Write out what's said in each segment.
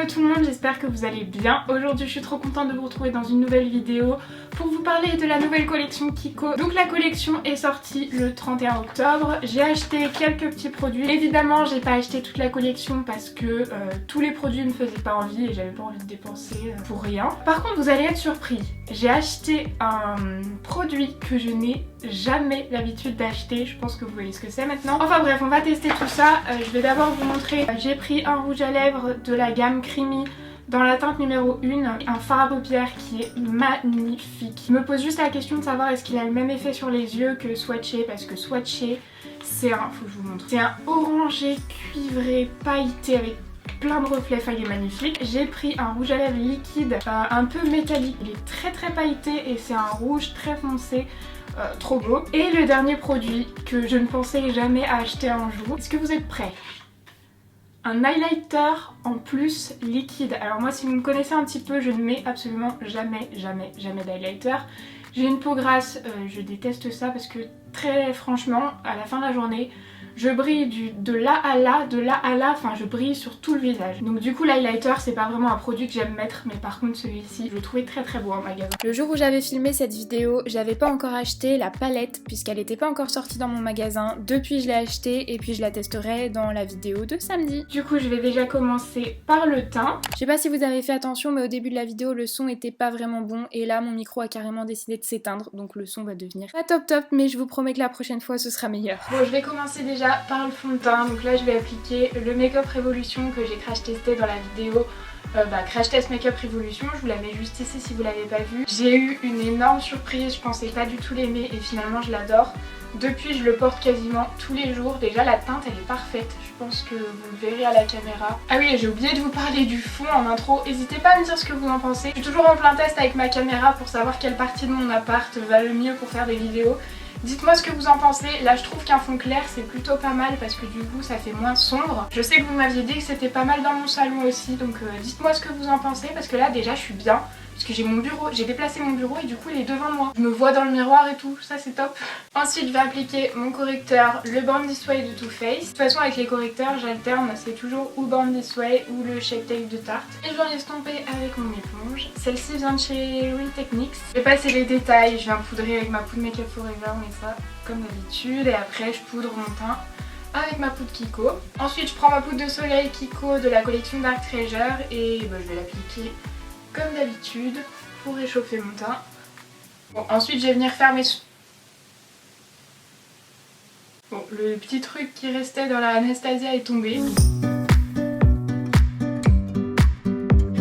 Hello tout le monde, j'espère que vous allez bien. Aujourd'hui je suis trop contente de vous retrouver dans une nouvelle vidéo pour vous parler de la nouvelle collection Kiko. Donc la collection est sortie le 31 octobre. J'ai acheté quelques petits produits. Évidemment j'ai pas acheté toute la collection parce que tous les produits me faisaient pas envie et j'avais pas envie de dépenser pour rien. Par contre vous allez être surpris. J'ai acheté un produit que je n'ai jamais l'habitude d'acheter. Je pense que vous voyez ce que c'est maintenant. Enfin bref, on va tester tout ça. Je vais d'abord vous montrer. J'ai pris un rouge à lèvres de la gamme Creamy dans la teinte numéro 1, un fard à paupières qui est magnifique. Je me pose juste la question de savoir est-ce qu'il a le même effet sur les yeux que Swatché, parce que Swatché c'est un, faut que je vous montre, c'est un orangé cuivré pailleté avec plein de reflets, enfin il est magnifique. J'ai pris un rouge à lèvres liquide un peu métallique, il est très pailleté et c'est un rouge très foncé. Trop beau. Et le dernier produit que je ne pensais jamais acheter un jour. Est-ce que vous êtes prêts? Un highlighter en plus liquide. Alors moi si vous me connaissez un petit peu, je ne mets absolument jamais d'highlighter. J'ai une peau grasse, je déteste ça parce que très franchement à la fin de la journée je brille de là à là, enfin je brille sur tout le visage. Donc du coup l'highlighter c'est pas vraiment un produit que j'aime mettre, mais par contre celui-ci je le trouvais très beau en magasin. Le jour où j'avais filmé cette vidéo, j'avais pas encore acheté la palette puisqu'elle était pas encore sortie dans mon magasin. Depuis je l'ai achetée et puis je la testerai dans la vidéo de samedi. Du coup je vais déjà commencer par le teint. Je sais pas si vous avez fait attention mais au début de la vidéo le son était pas vraiment bon et là mon micro a carrément décidé de s'éteindre donc le son va devenir pas top mais je vous promets que la prochaine fois ce sera meilleur. Bon je vais commencer déjà par le fond de teint. Donc là je vais appliquer le Make Up Revolution que j'ai crash testé dans la vidéo Crash Test Make Up Revolution. Je vous la mets juste ici si vous l'avez pas vu. J'ai eu une énorme surprise, je pensais pas du tout l'aimer et finalement je l'adore. Depuis je le porte quasiment tous les jours. Déjà la teinte elle est parfaite, je pense que vous le verrez à la caméra. Ah oui, j'ai oublié de vous parler du fond en intro. N'hésitez pas à me dire ce que vous en pensez. Je suis toujours en plein test avec ma caméra pour savoir quelle partie de mon appart va le mieux pour faire des vidéos. Dites-moi ce que vous en pensez. Là je trouve qu'un fond clair c'est plutôt pas mal parce que du coup ça fait moins sombre. Je sais que vous m'aviez dit que c'était pas mal dans mon salon aussi, donc dites-moi ce que vous en pensez parce que là déjà je suis bien. Parce que j'ai mon bureau, j'ai déplacé mon bureau et du coup il est devant moi. Je me vois dans le miroir et tout, ça c'est top. Ensuite je vais appliquer mon correcteur, le Born This Way de Too Faced. De toute façon avec les correcteurs j'alterne, c'est toujours ou Born This Way ou le Shape Tape de Tarte. Et je vais estomper avec mon éponge. Celle-ci vient de chez Real Techniques. Je vais passer les détails, je viens poudrer avec ma poudre Make Up Forever, mais ça comme d'habitude. Et après je poudre mon teint avec ma poudre Kiko. Ensuite je prends ma poudre de soleil Kiko de la collection Dark Treasure et je vais l'appliquer comme d'habitude pour réchauffer mon teint. Bon, ensuite je vais venir faire mes... Bon, le petit truc qui restait dans la Anastasia est tombé.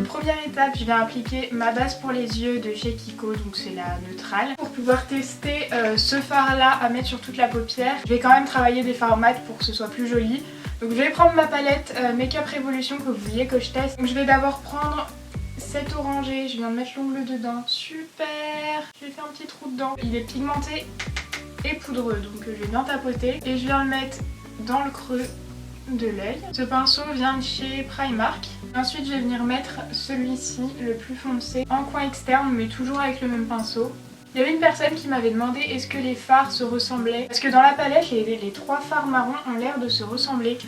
Première étape, je vais appliquer ma base pour les yeux de chez Kiko, donc c'est la neutrale. Pour pouvoir tester ce fard là à mettre sur toute la paupière, je vais quand même travailler des fards mat pour que ce soit plus joli. Donc je vais prendre ma palette Make Up Revolution que vous vouliez que je teste. Donc je vais d'abord prendre cet orangé, je viens de mettre l'ongle dedans, super. Je vais faire un petit trou dedans. Il est pigmenté et poudreux, donc je vais bien tapoter. Et je viens le mettre dans le creux de l'œil. Ce pinceau vient de chez Primark. Ensuite je vais venir mettre celui-ci, le plus foncé, en coin externe, mais toujours avec le même pinceau. Il y avait une personne qui m'avait demandé est-ce que les fards se ressemblaient. Parce que dans la palette, les trois fards marrons ont l'air de se ressembler.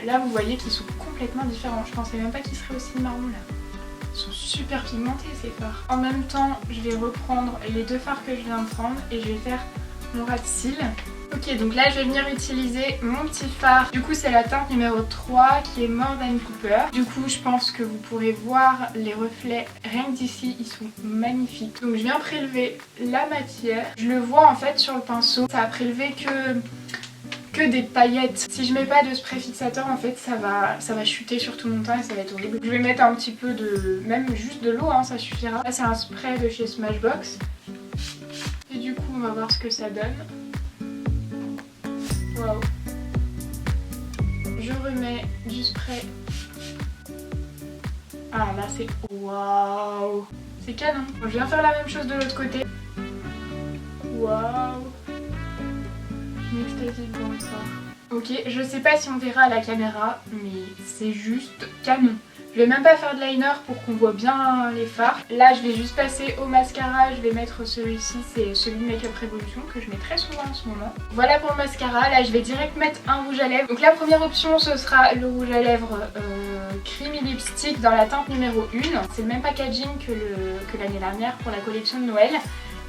Là vous voyez qu'ils sont complètement différents. Je pensais même pas qu'ils seraient aussi marrons là. Ils sont super pigmentés ces fards. En même temps, je vais reprendre les deux fards que je viens de prendre et je vais faire mon ras de cils. Ok, donc là je vais venir utiliser mon petit fard. Du coup c'est la teinte numéro 3 qui est More Than Cooper. Du coup je pense que vous pourrez voir les reflets rien que d'ici, ils sont magnifiques. Donc je viens prélever la matière. Je le vois en fait sur le pinceau. Ça a prélevé que des paillettes. Si je mets pas de spray fixateur en fait ça va chuter sur tout mon teint et ça va être horrible. Je vais mettre un petit peu de... même juste de l'eau hein, ça suffira. Là c'est un spray de chez Smashbox. Et du coup on va voir ce que ça donne. Waouh. Je remets du spray. Ah là c'est... waouh. C'est canon. Bon, je viens faire la même chose de l'autre côté. Waouh. Je m'extasie devant ça. Ok, je sais pas si on verra à la caméra, mais c'est juste canon. Je vais même pas faire de liner pour qu'on voit bien les fards. Là je vais juste passer au mascara, je vais mettre celui-ci, c'est celui de Make Up Revolution que je mets très souvent en ce moment. Voilà pour le mascara, là je vais direct mettre un rouge à lèvres. Donc la première option ce sera le rouge à lèvres Creamy Lipstick dans la teinte numéro 1. C'est le même packaging que l'année dernière pour la collection de Noël.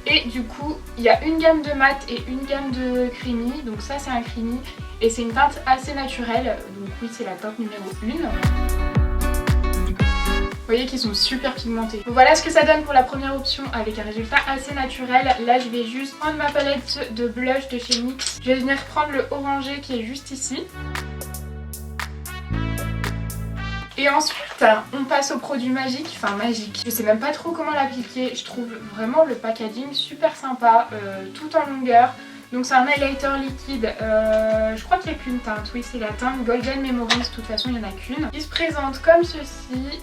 Et du coup il y a une gamme de mat et une gamme de creamy, donc ça c'est un creamy et c'est une teinte assez naturelle, donc oui c'est la teinte numéro 1. Vous voyez qu'ils sont super pigmentés. Donc voilà ce que ça donne pour la première option avec un résultat assez naturel. Là je vais juste prendre ma palette de blush de chez NYX. Je vais venir prendre le orangé qui est juste ici. Et ensuite on passe au produit magique, enfin magique, je sais même pas trop comment l'appliquer, je trouve vraiment le packaging super sympa, tout en longueur. Donc c'est un highlighter liquide, je crois qu'il n'y a qu'une teinte, oui c'est la teinte Golden Memories, de toute façon il n'y en a qu'une. Il se présente comme ceci,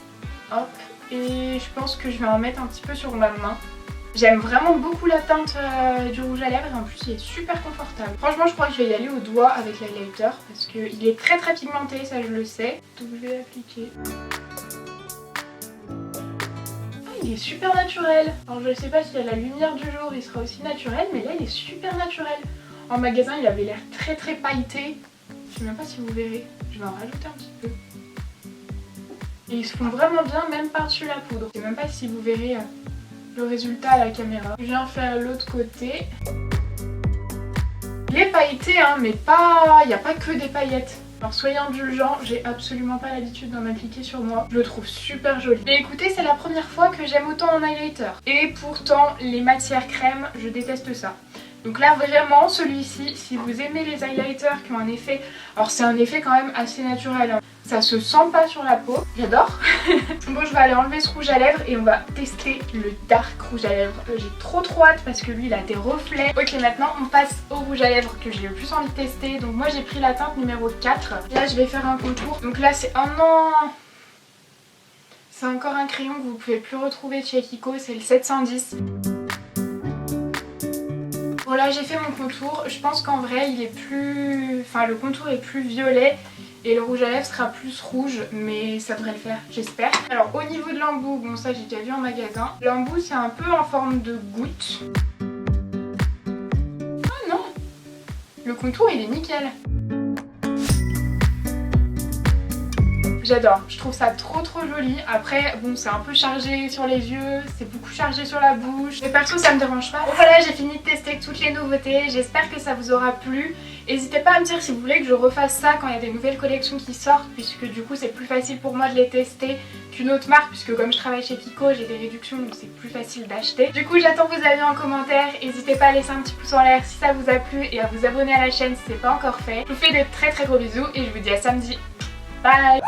hop, et je pense que je vais en mettre un petit peu sur ma main. J'aime vraiment beaucoup la teinte du rouge à lèvres et en plus il est super confortable. Franchement je crois que je vais y aller au doigt avec l'highlighter parce qu'il est très pigmenté, ça je le sais. Donc je vais l'appliquer. Il est super naturel. Alors je sais pas si à la lumière du jour il sera aussi naturel, mais là il est super naturel. En magasin il avait l'air très pailleté. Je sais même pas si vous verrez, je vais en rajouter un petit peu. Et ils se font vraiment bien même par-dessus la poudre. Je sais même pas si vous verrez le résultat à la caméra. Je viens faire l'autre côté. Il est pailleté hein, mais pas... il n'y a pas que des paillettes. Alors soyez indulgents, j'ai absolument pas l'habitude d'en appliquer sur moi. Je le trouve super joli. Mais écoutez, c'est la première fois que j'aime autant un highlighter. Et pourtant, les matières crème, je déteste ça. Donc là vraiment, celui-ci, si vous aimez les highlighters qui ont un effet... Alors c'est un effet quand même assez naturel, hein. Ça se sent pas sur la peau, j'adore. Bon je vais aller enlever ce rouge à lèvres et on va tester le dark rouge à lèvres. J'ai trop hâte parce que lui il a des reflets. Ok maintenant on passe au rouge à lèvres que j'ai le plus envie de tester. Donc moi j'ai pris la teinte numéro 4. Là je vais faire un contour. Donc là c'est... oh non, c'est encore un crayon que vous pouvez plus retrouver chez Kiko, c'est le 710. Bon là j'ai fait mon contour, je pense qu'en vrai il est plus... enfin le contour est plus violet et le rouge à lèvres sera plus rouge, mais ça devrait le faire, j'espère. Alors au niveau de l'embout, bon ça j'ai déjà vu en magasin, l'embout c'est un peu en forme de goutte. Ah non, le contour il est nickel. J'adore, je trouve ça trop joli. Après bon c'est un peu chargé sur les yeux, c'est beaucoup chargé sur la bouche. Mais perso ça me dérange pas. Bon voilà, j'ai fini de tester toutes les nouveautés, j'espère que ça vous aura plu. N'hésitez pas à me dire si vous voulez que je refasse ça quand il y a des nouvelles collections qui sortent, puisque du coup c'est plus facile pour moi de les tester qu'une autre marque, puisque comme je travaille chez Kiko j'ai des réductions donc c'est plus facile d'acheter. Du coup j'attends vos avis en commentaire, n'hésitez pas à laisser un petit pouce en l'air si ça vous a plu et à vous abonner à la chaîne si c'est pas encore fait. Je vous fais de très gros bisous et je vous dis à samedi. Bye.